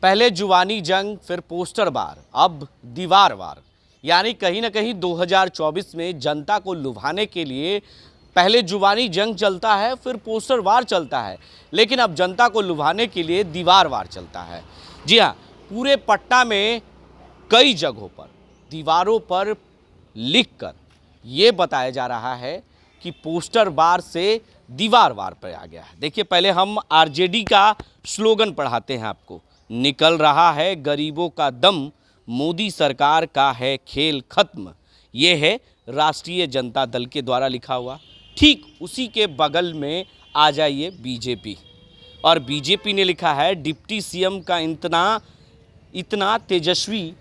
पहले जुबानी जंग, फिर पोस्टर वार, अब दीवार वार। यानी कहीं ना कहीं 2024 में जनता को लुभाने के लिए पहले जुबानी जंग चलता है, फिर पोस्टर वार चलता है, लेकिन अब जनता को लुभाने के लिए दीवार वार चलता है। जी हाँ, पूरे पटना में कई जगहों पर दीवारों पर लिखकर ये बताया जा रहा है कि पोस्टर वार से दीवार वार पर आ गया है। देखिए, पहले हम आरजेडी का स्लोगन पढ़ाते हैं आपको। निकल रहा है गरीबों का दम, मोदी सरकार का है खेल खत्म। ये है राष्ट्रीय जनता दल के द्वारा लिखा हुआ। ठीक उसी के बगल में आ जाइए बीजेपी, और बीजेपी ने लिखा है डिप्टी सीएम का इतना तेजस्वी,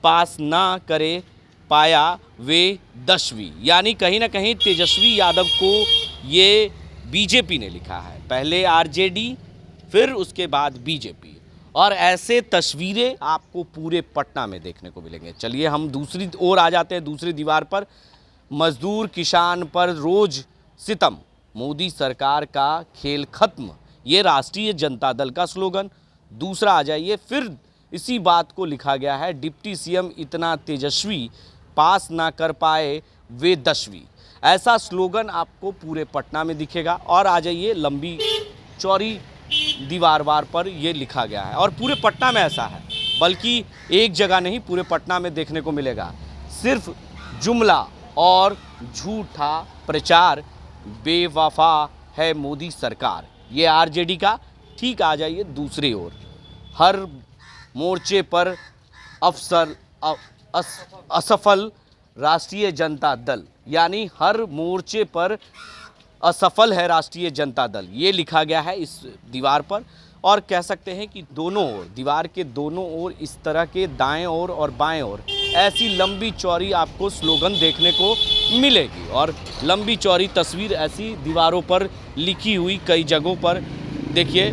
पास ना करे पाया वे 10वीं। यानी कहीं ना कहीं तेजस्वी यादव को ये बीजेपी ने लिखा है। पहले आरजेडी, फिर उसके बाद बीजेपी, और ऐसे तस्वीरें आपको पूरे पटना में देखने को मिलेंगे। चलिए हम दूसरी ओर आ जाते हैं, दूसरी दीवार पर। मजदूर किसान पर रोज सितम, मोदी सरकार का खेल खत्म। ये राष्ट्रीय जनता दल का स्लोगन। दूसरा आ जाइए, फिर इसी बात को लिखा गया है डिप्टी सीएम इतना तेजस्वी, पास ना कर पाए वे 10वीं। ऐसा स्लोगन आपको पूरे पटना में दिखेगा। और आ जाइए लंबी चौड़ी दीवार वार पर ये लिखा गया है, और पूरे पटना में ऐसा है, बल्कि एक जगह नहीं, पूरे पटना में देखने को मिलेगा। सिर्फ जुमला और झूठा प्रचार, बेवफा है मोदी सरकार। ये आरजेडी का। ठीक आ जाइए दूसरी ओर। हर मोर्चे पर असफल राष्ट्रीय जनता दल। यानी हर मोर्चे पर असफल है राष्ट्रीय जनता दल, ये लिखा गया है इस दीवार पर। और कह सकते हैं कि दोनों ओर, दीवार के दोनों ओर इस तरह के दाएं ओर और बाएं ओर ऐसी लंबी चौड़ी आपको स्लोगन देखने को मिलेगी, और लंबी चौड़ी तस्वीर ऐसी दीवारों पर लिखी हुई कई जगहों पर। देखिए,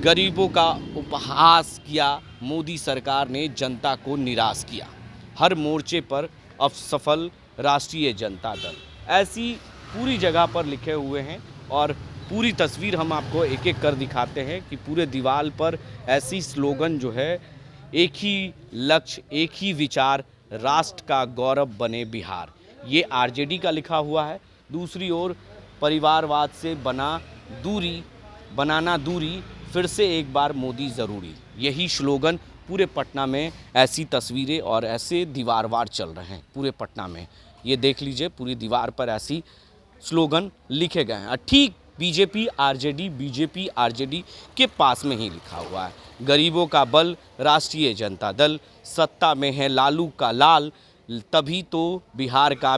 गरीबों का उपहास किया मोदी सरकार ने, जनता को निराश किया। हर मोर्चे पर असफल राष्ट्रीय जनता दल, ऐसी पूरी जगह पर लिखे हुए हैं। और पूरी तस्वीर हम आपको एक एक कर दिखाते हैं कि पूरे दीवार पर ऐसी स्लोगन जो है, एक ही लक्ष्य, एक ही विचार, राष्ट्र का गौरव बने बिहार। ये आरजेडी का लिखा हुआ है। दूसरी ओर परिवारवाद से बनाना दूरी, फिर से एक बार मोदी ज़रूरी। यही स्लोगन पूरे पटना में, ऐसी तस्वीरें और ऐसे दीवारवार चल रहे हैं पूरे पटना में। ये देख लीजिए, पूरी दीवार पर ऐसी स्लोगन लिखे गए हैं। ठीक बीजेपी आरजेडी के पास में ही लिखा हुआ है, गरीबों का बल राष्ट्रीय जनता दल, सत्ता में है लालू का लाल, तभी तो बिहार का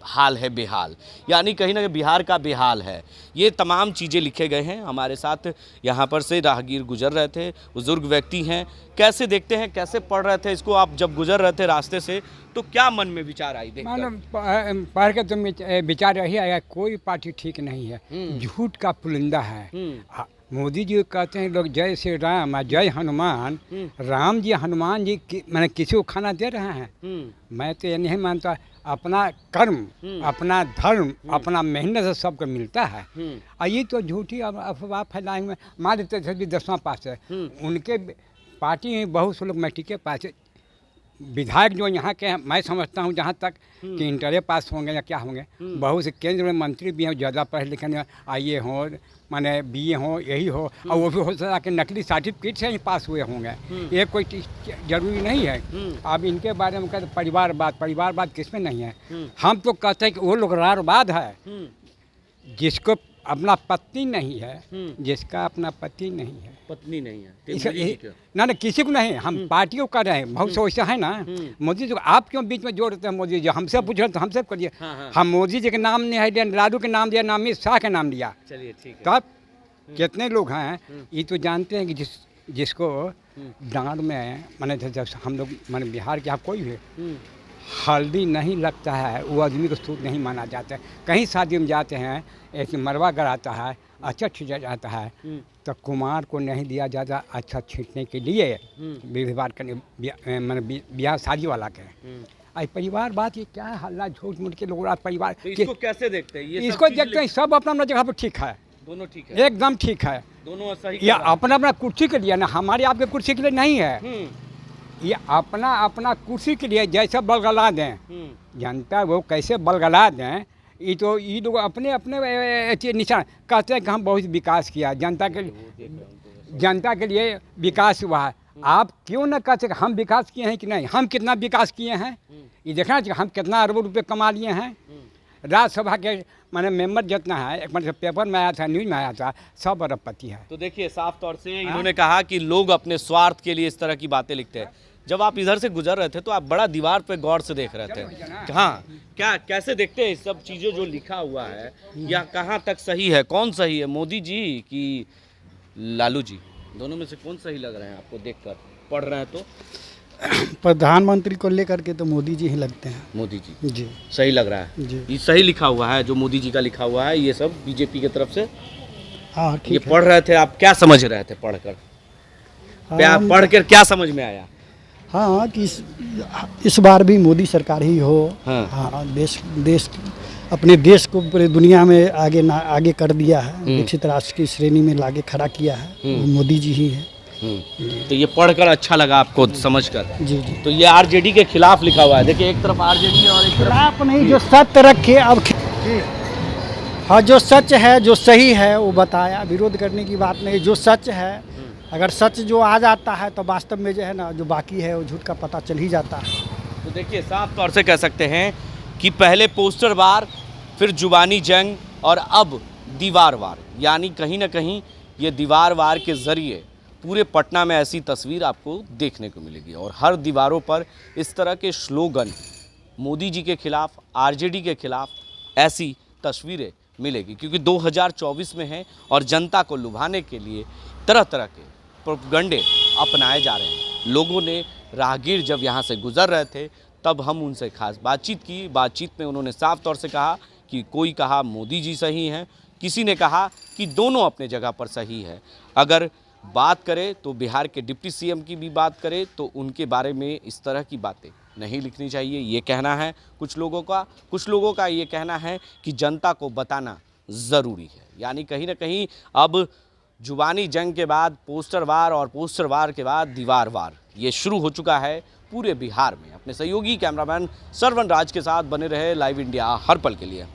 हाल है बेहाल। यानी कहीं ना कहीं बिहार का बेहाल है। ये तमाम चीज़ें लिखे गए हैं। हमारे साथ यहाँ पर से राहगीर गुजर रहे थे, बुजुर्ग व्यक्ति हैं। कैसे देखते हैं, कैसे पढ़ रहे थे इसको आप जब गुजर रहे थे रास्ते से, तो क्या मन में विचार आई देखकर? पढ़ के तो विचार यही आया, कोई पार्टी ठीक नहीं है, झूठ का पुलिंदा है। मोदी जी कहते हैं लोग जय श्री राम, जय हनुमान। राम जी हनुमान जी मैंने किसी को खाना दे रहे हैं? मैं तो ये नहीं मानता। अपना कर्म, अपना धर्म, अपना मेहनत से सबको मिलता है। और ये तो झूठी अफवाह फैलाएंगे। मान लेते थे 10वां पास है, उनके पार्टी में बहुत से लोग मैट्रिक के पास है। विधायक जो यहाँ के हैं, मैं समझता हूँ जहाँ तक कि इंटरे पास होंगे या क्या होंगे। बहुत से केंद्र में मंत्री भी हैं, ज़्यादा पढ़े लिखे आईए हों, माने बीए हो, यही हो, और वो भी हो सकता है कि नकली सर्टिफिकेट से ही पास हुए होंगे। ये कोई जरूरी नहीं है। अब इनके बारे में कहते परिवारवाद किसमें नहीं है। हम तो कहते हैं कि वो लोग रारवाद है, जिसको अपना पत्नी नहीं है, जिसका अपना पति नहीं है, पत्नी नहीं है, ना किसी को नहीं। हम पार्टियों कर रहे हैं, बहुत से वैसा है ना। मोदी जी को आप क्यों बीच में जोड़ देते हैं? मोदी जी हमसे पूछ रहे तो हमसे करिए। हम मोदी जी के नाम नहीं है, लालू के नाम दिया, ना अमित शाह के नाम दिया। चलिए ठीक है। तब कितने लोग हैं ये तो जानते हैं कि जिसको डांड में माने जब हम लोग माने बिहार के यहाँ कोई भी हल्दी नहीं लगता है, वो आदमी को शुद्ध नहीं माना जाता है। कहीं शादी में जाते हैं, एक मरवा गड़ाता है, अच्छा छीटा जाता है, तो कुमार को नहीं दिया जाता अच्छा छीटने के लिए विवाह करने, मैंने ब्याह शादी वाला के। आई परिवार बात ये क्या है? हल्ला झूठ मूठ के लोग परिवार तो इसको कैसे देखते हैं? इसको देखते हैं सब अपना अपना जगह पर ठीक है, दोनों ठीक है, एकदम ठीक है। दोनों सही ये अपना अपना कुर्सी के लिए ना, हमारे आपके कुर्सी के लिए नहीं है। ये अपना अपना कुर्सी के लिए जैसे बलगला दें, जनता वो कैसे बलगला दें, ये तो ये लोग अपने अपने निशान कहते हैं कि हम बहुत विकास किया जनता के लिए विकास हुआ है। आप क्यों न कहते हम विकास किए हैं कि नहीं, हम कितना विकास किए हैं ये देखना चाहिए। हम कितना अरबों रुपये कमा लिए हैं। राज्यसभा के माने मेंबर जितना है, एक मतलब पेपर में आया था, न्यूज़ में आया था, 100 अरबपति है। तो देखिए साफ तौर से इन्होंने कहा कि लोग अपने स्वार्थ के लिए इस तरह की बातें लिखते हैं। जब आप इधर से गुजर रहे थे तो आप बड़ा दीवार पे गौर से देख रहे थे। हाँ, क्या कैसे देखते हैं सब चीज़ें जो लिखा हुआ है, या कहाँ तक सही है, कौन सही है, मोदी जी कि लालू जी? दोनों में से कौन सही लग रहे हैं आपको देखकर, पढ़ रहे हैं तो? प्रधानमंत्री को लेकर के तो मोदी जी ही लगते हैं। मोदी जी जी सही लग रहा है जी। ये सही लिखा हुआ है जो मोदी जी का लिखा हुआ है, ये सब बीजेपी की तरफ से। हाँ ये ठीक है। पढ़ रहे थे आप, क्या समझ रहे थे पढ़कर? हाँ, पढ़ कर क्या समझ में आया? हाँ कि इस बार भी मोदी सरकार ही हो। हाँ। हाँ, देश अपने देश को पूरे दुनिया में आगे कर दिया है, विकसित राष्ट्र की श्रेणी में लाके खड़ा किया है, वो मोदी जी ही है। तो ये पढ़कर अच्छा लगा आपको समझकर? जी जी। तो ये आरजेडी के खिलाफ लिखा हुआ है, देखिए एक तरफ आरजेडी है और एक तरफ आप नहीं, जो सत्य रखे अब। हाँ, जो सच है जो सही है वो बताया, विरोध करने की बात नहीं। जो सच है, अगर सच जो आ जाता है तो वास्तव में जो है ना, जो बाकी है वो झूठ का पता चल ही जाता है। तो देखिए साफ तौर से कह सकते हैं कि पहले पोस्टर वार, फिर जुबानी जंग और अब दीवार वार, यानी कहीं ना कहीं ये दीवार वार के ज़रिए पूरे पटना में ऐसी तस्वीर आपको देखने को मिलेगी। और हर दीवारों पर इस तरह के स्लोगन, मोदी जी के खिलाफ, आरजेडी के खिलाफ ऐसी तस्वीरें मिलेगी, क्योंकि 2024 में है और जनता को लुभाने के लिए तरह तरह के प्रोपगंडे अपनाए जा रहे हैं। लोगों ने, राहगीर जब यहाँ से गुजर रहे थे तब हम उनसे खास बातचीत की। बातचीत में उन्होंने साफ तौर से कहा कि कोई कहा मोदी जी सही हैं, किसी ने कहा कि दोनों अपने जगह पर सही है। अगर बात करें तो बिहार के डिप्टी सीएम की भी बात करें तो उनके बारे में इस तरह की बातें नहीं लिखनी चाहिए, ये कहना है कुछ लोगों का ये कहना है कि जनता को बताना ज़रूरी है। यानी कहीं ना कहीं अब जुबानी जंग के बाद पोस्टर वार और पोस्टर वार के बाद दीवार वार ये शुरू हो चुका है पूरे बिहार में। अपने सहयोगी कैमरामैन सरवन राज के साथ बने रहे लाइव इंडिया हर पल के लिए।